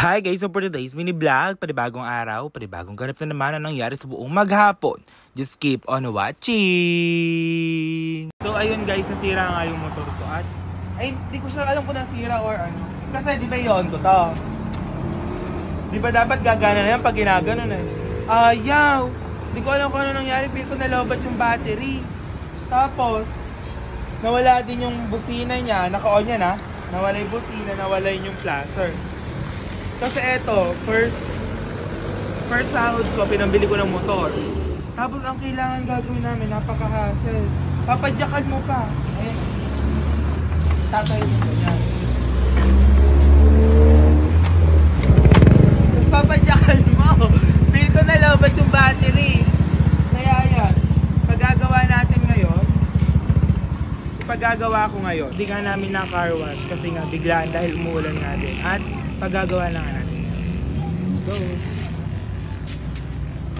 Hi guys, so for today's mini vlog, panibagong araw, panibagong ganap na naman ang nangyari sa buong maghapon. Just keep on watching! So ayun guys, nasira nga yung motor ko at ay, di ko siya alam kung nasira or ano. Kasi di ba yun ko to? Di ba dapat gagana na yan pag ginaganon eh? Ayaw! Di ko alam kung ano nangyari, feel ko nalobat yung battery. Tapos, nawala din yung busina niya, naka-on yan ha. Nawala yung busina, nawala yung plaster. Kasi eto, first sahod ko, pinambili ko ng motor. Tapos ang kailangan gagawin namin, napaka-hassle. Papadyakan mo pa. Ayan. Tatayo mo yan. Tapos papadyakan mo. Feel ko nalobat yung battery. Kaya yan, pagagawa natin ngayon, ipagagawa ko ngayon. Hindi nga namin na car wash kasi nga biglaan dahil umuulan nga din. At pagagawa lang natin. Let's go!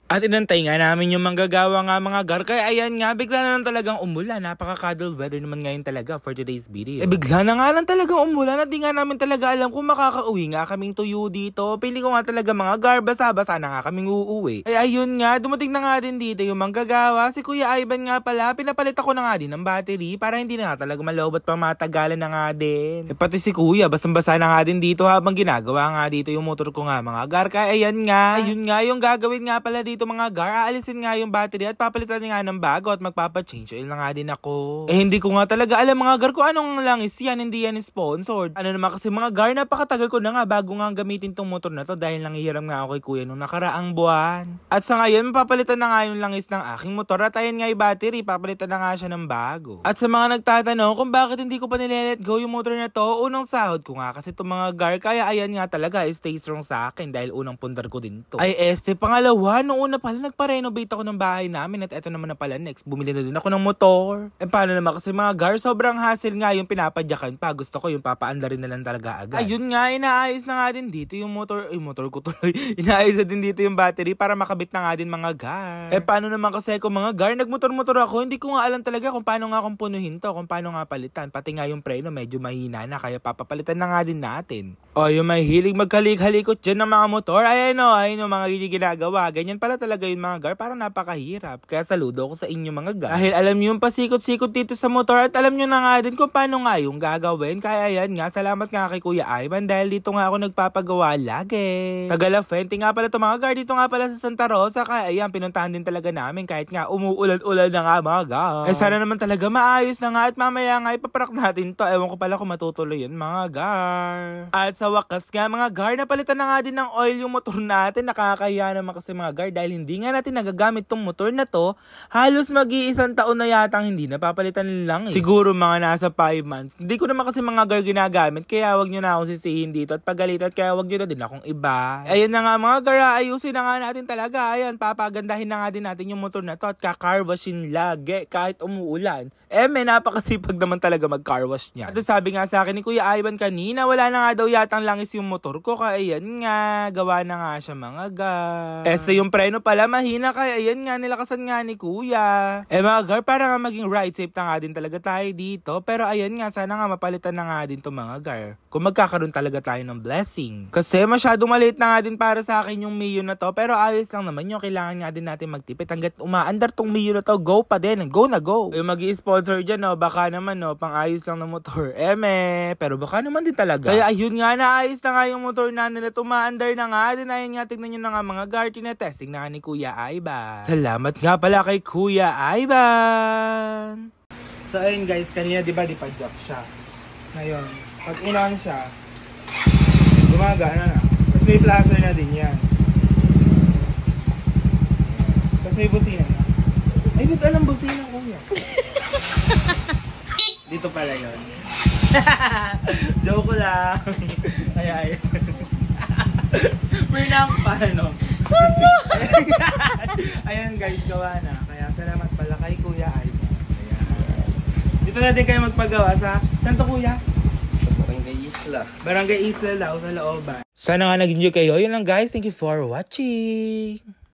At inantay nga namin yung manggagawa nga mga gar. Kaya ayan nga, bigla na lang talagang umulan. Napaka-cuddle weather naman ngayon talaga for today's video. Bigla na nga lang talagang umulan at di nga namin talaga alam kung makakauwi nga kaming tuyo dito. Pili ko nga talaga mga gar, basa-basa na nga kaming uuwi. Ay ayun nga, dumating na nga din dito yung manggagawa. Si Kuya Ivan nga pala, pinapalit ako na nga din ng battery para hindi na nga talaga malawbat pa matagalan na nga din. Pati si Kuya, basang-basa na nga din dito habang ginagawa nga dito yung motor ko nga mga gar. Kaya ayan nga, ayun nga yung gagawin nga pala dito mga gar, aalisin nga yung battery at papalitan nga ng bago at magpapa-change oil na nga din ako. Hindi ko nga talaga alam mga gar kung anong langis yan, hindi yan sponsored. Ano naman kasi mga gar, napakatagal ko na nga bago nga gamitin tong motor na to dahil nangihiram nga ako kay Kuya nung nakaraang buwan. At sa ngayon, mapapalitan na nga yung langis ng aking motor at ayan nga yung battery, papalitan na nga siya ng bago. At sa mga nagtatanong kung bakit hindi ko pa nilelet go yung motor na to, unang sahod ko nga kasi itong mga gar, kaya ayan nga talaga, stay strong sa akin dahil unang pundar ko din to. Ay pangalawa, noong una pala nagpa-renovate ako ng bahay namin at eto naman na pala next, bumili na din ako ng motor. Paano naman kasi mga gar, sobrang hassle nga yung pinapadyakan pa. Gusto ko yung papaandarin na lang talaga agad. Ayun nga, inaayos na nga din dito yung motor ko tuloy. Inaayos na din dito yung battery para makabit na nga din mga gar. Paano naman kasi kung mga gar, nagmotor-motor ako, hindi ko nga alam talaga kung paano nga kung punuhin to, kung paano nga palitan. Pati nga yung preno medyo mahina na, kaya papapalitan na nga din natin. Yung may hilig magkalik-halikot dyan ng mga motor, ayun o mga ginagawa. Ganyan pala talaga yung mga gar, parang napakahirap. Kaya saludo ko sa inyo mga gar. Dahil alam nyo yung pasikot-sikot dito sa motor at alam nyo na nga din kung paano nga yung gagawin. Kaya yan nga, salamat nga kay Kuya Ivan dahil dito nga ako nagpapagawa lagi. Tagalafente nga pala ito mga gar, dito nga pala sa Santa Rosa. Kaya ayan, pinuntahan din talaga namin kahit nga umuulan-ulan na nga mga gar. Sana naman talaga maayos na nga at mamaya nga ipaparak natin to. Ewan ko pala kung matutuloy yun mga gar. At sa wakas nga mga gar, napalitan na nga din ng oil yung motor natin. Nakakahiya naman kasi mga gar dahil hindi nga natin nagagamit tong motor na to. Halos mag-iisang taon na yatang hindi napapalitan lang eh. Siguro mga nasa 5 months. Hindi ko naman kasi mga gar ginagamit, kaya wag nyo na akong sisihin dito at pagalitan, kaya wag nyo na din akong iba. Ayun na nga mga gar, ayusin na nga natin talaga. Ayan, papagandahin na nga din natin yung motor na to at kakarwashin lagi kahit umuulan. May napakasipag naman talaga mag-carwash niya. At sabi nga sa akin ni Kuya Ivan kanina, wala na nga daw yatang langis yung motor ko, kaya ayan nga, gawa na nga siya mga gar. Yung preno pala mahina, kaya ayan nga, nilakasan nga ni Kuya. Mga gar, para nga maging ride safe na nga din talaga tayo dito. Pero ayan nga, sana nga mapalitan na nga din to mga gar. Kung magkakaroon talaga tayo ng blessing. Kasi masyadong maliit na nga din para sa akin yung Mio na to. Pero ayos lang naman yung kailangan nga din natin magtipid. Hanggat umaandar tong Mio na to, go pa din. Go na go. Yung mag-i-sponsor dyan, baka naman, pang ayos lang ng motor. Pero baka naman din talaga. Kaya ayun nga, naayos na nga yung motor na nila. Umaandar na nga din. Ayun nga, tignan nyo na nga mga gar, tinetesting na nga ni Kuya Ivan. Salamat nga pala kay Kuya Ivan. So ayun guys, kanina diba dipadyak siya. Ngayon, pag inan siya, gumagana na. Tapos may plaster na din yan. Tapos may busina na. Ay, dito alam busina Kuya. Dito pala yun. Joke ko lang. Ay. Pernang paano? Ayan guys, gawa na. Kaya salamat pala kay Kuya Ivan. Ayan. Dito na din kayo magpagawa sa saan to Kuya? Sa Barangay Isla. Barangay Isla daw sa looban. Sana nga nag-enjoy kayo. Yun lang guys. Thank you for watching.